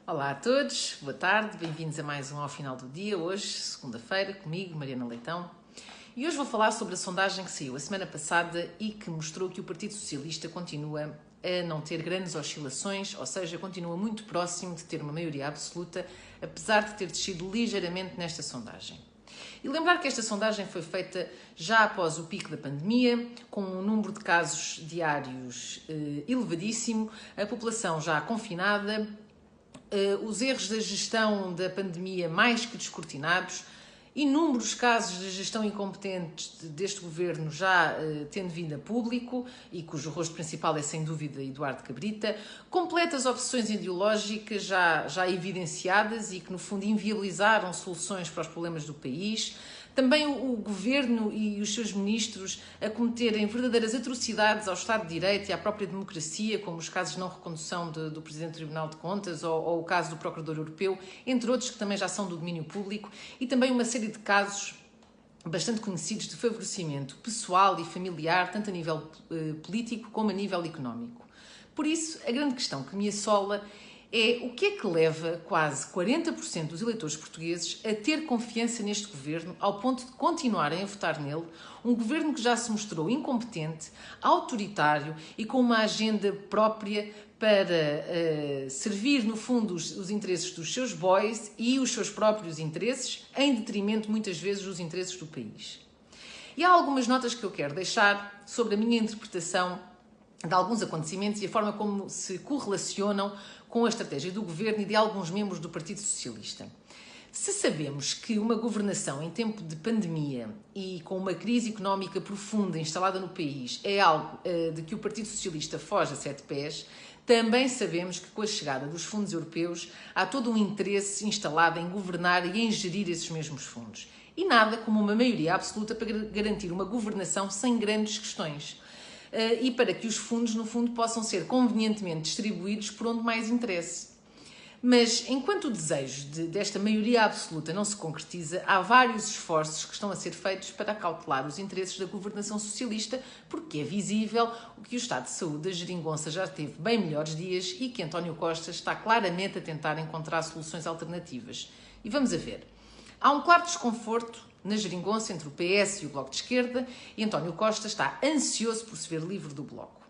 Olá a todos, boa tarde, bem-vindos a mais um Ao Final do Dia, hoje, segunda-feira, comigo, Mariana Leitão. E hoje vou falar sobre a sondagem que saiu a semana passada e que mostrou que o Partido Socialista continua a não ter grandes oscilações, ou seja, continua muito próximo de ter uma maioria absoluta, apesar de ter descido ligeiramente nesta sondagem. E lembrar que esta sondagem foi feita já após o pico da pandemia, com um número de casos diários elevadíssimo, a população já confinada, os erros da gestão da pandemia mais que descortinados, inúmeros casos de gestão incompetente deste governo já tendo vindo a público e cujo rosto principal é sem dúvida Eduardo Cabrita, completas obsessões ideológicas já evidenciadas e que no fundo inviabilizaram soluções para os problemas do país. Também o governo e os seus ministros a cometerem verdadeiras atrocidades ao Estado de Direito e à própria democracia, como os casos de não recondução do Presidente do Tribunal de Contas ou o caso do Procurador Europeu, entre outros que também já são do domínio público, e também uma série de casos bastante conhecidos de favorecimento pessoal e familiar, tanto a nível político como a nível económico. Por isso, a grande questão que me assola é o que é que leva quase 40% dos eleitores portugueses a ter confiança neste governo ao ponto de continuarem a votar nele, um governo que já se mostrou incompetente, autoritário e com uma agenda própria para servir, no fundo, os interesses dos seus boys e os seus próprios interesses, em detrimento, muitas vezes, dos interesses do país. E há algumas notas que eu quero deixar sobre a minha interpretação de alguns acontecimentos e a forma como se correlacionam com a estratégia do governo e de alguns membros do Partido Socialista. Se sabemos que uma governação em tempo de pandemia e com uma crise económica profunda instalada no país é algo de que o Partido Socialista foge a sete pés, também sabemos que com a chegada dos fundos europeus há todo um interesse instalado em governar e em gerir esses mesmos fundos. E nada como uma maioria absoluta para garantir uma governação sem grandes questões. E para que os fundos, no fundo, possam ser convenientemente distribuídos por onde mais interesse. Mas, enquanto o desejo desta maioria absoluta não se concretiza, há vários esforços que estão a ser feitos para acautelar os interesses da governação socialista, porque é visível que o estado de saúde da geringonça já teve bem melhores dias e que António Costa está claramente a tentar encontrar soluções alternativas. E vamos a ver. Há um claro desconforto na geringonça entre o PS e o Bloco de Esquerda e António Costa está ansioso por se ver livre do Bloco.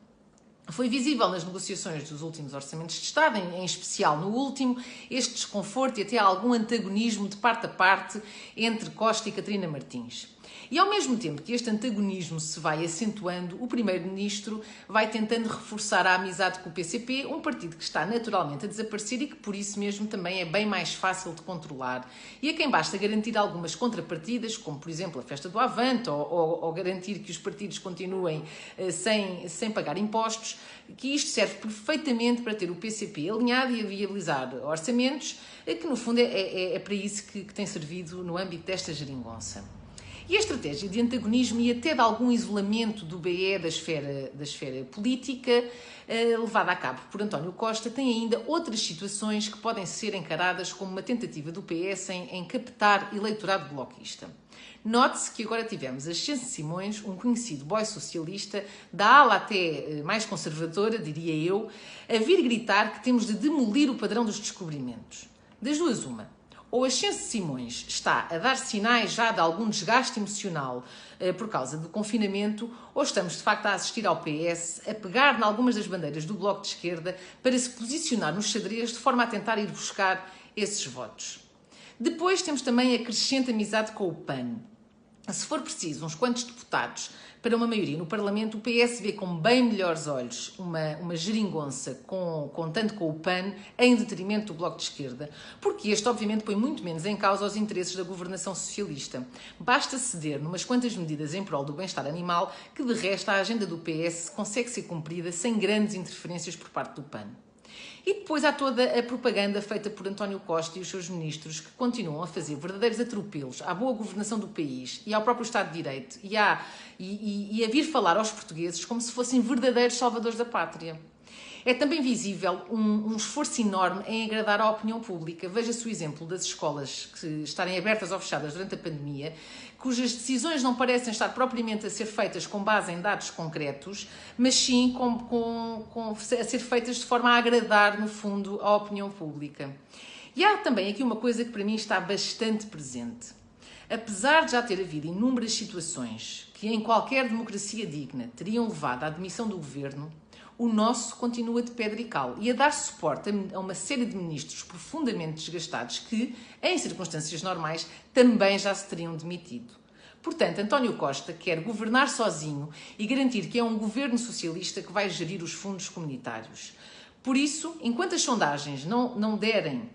Foi visível nas negociações dos últimos orçamentos de Estado, em especial no último, este desconforto e até algum antagonismo de parte a parte entre Costa e Catarina Martins. E ao mesmo tempo que este antagonismo se vai acentuando, o Primeiro-Ministro vai tentando reforçar a amizade com o PCP, um partido que está naturalmente a desaparecer e que por isso mesmo também é bem mais fácil de controlar. E a quem basta garantir algumas contrapartidas, como por exemplo a festa do Avante, ou garantir que os partidos continuem sem pagar impostos, que isto serve perfeitamente para ter o PCP alinhado e a viabilizar orçamentos, que no fundo é para isso que tem servido no âmbito desta geringonça. E a estratégia de antagonismo e até de algum isolamento do BE da esfera política, levada a cabo por António Costa, tem ainda outras situações que podem ser encaradas como uma tentativa do PS em captar eleitorado bloquista. Note-se que agora tivemos a Ascenso Simões, um conhecido boy socialista, da ala até mais conservadora, diria eu, a vir gritar que temos de demolir o padrão dos descobrimentos. Das duas, uma. Ou Ascenso Simões está a dar sinais já de algum desgaste emocional por causa do confinamento, ou estamos de facto a assistir ao PS a pegar em algumas das bandeiras do Bloco de Esquerda para se posicionar nos xadrez de forma a tentar ir buscar esses votos. Depois temos também a crescente amizade com o PAN. Se for preciso, uns quantos deputados para uma maioria no Parlamento, o PS vê com bem melhores olhos uma geringonça contando com o PAN em detrimento do Bloco de Esquerda, porque este obviamente põe muito menos em causa os interesses da governação socialista. Basta ceder numas quantas medidas em prol do bem-estar animal que de resto a agenda do PS consegue ser cumprida sem grandes interferências por parte do PAN. E depois há toda a propaganda feita por António Costa e os seus ministros que continuam a fazer verdadeiros atropelos à boa governação do país e ao próprio Estado de Direito e a vir falar aos portugueses como se fossem verdadeiros salvadores da pátria. É também visível um esforço enorme em agradar à opinião pública. Veja-se o exemplo das escolas que estarem abertas ou fechadas durante a pandemia, cujas decisões não parecem estar propriamente a ser feitas com base em dados concretos, mas sim a ser feitas de forma a agradar, no fundo, à opinião pública. E há também aqui uma coisa que para mim está bastante presente. Apesar de já ter havido inúmeras situações que em qualquer democracia digna teriam levado à demissão do governo, o nosso continua de pedra e cal e a dar suporte a uma série de ministros profundamente desgastados que, em circunstâncias normais, também já se teriam demitido. Portanto, António Costa quer governar sozinho e garantir que é um governo socialista que vai gerir os fundos comunitários. Por isso, enquanto as sondagens não derem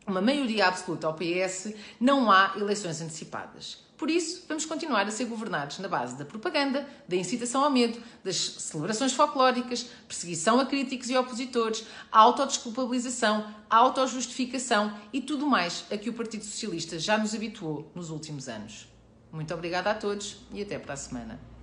uma maioria absoluta ao PS, não há eleições antecipadas. Por isso, vamos continuar a ser governados na base da propaganda, da incitação ao medo, das celebrações folclóricas, perseguição a críticos e opositores, a autodesculpabilização, a autojustificação e tudo mais a que o Partido Socialista já nos habituou nos últimos anos. Muito obrigada a todos e até para a semana.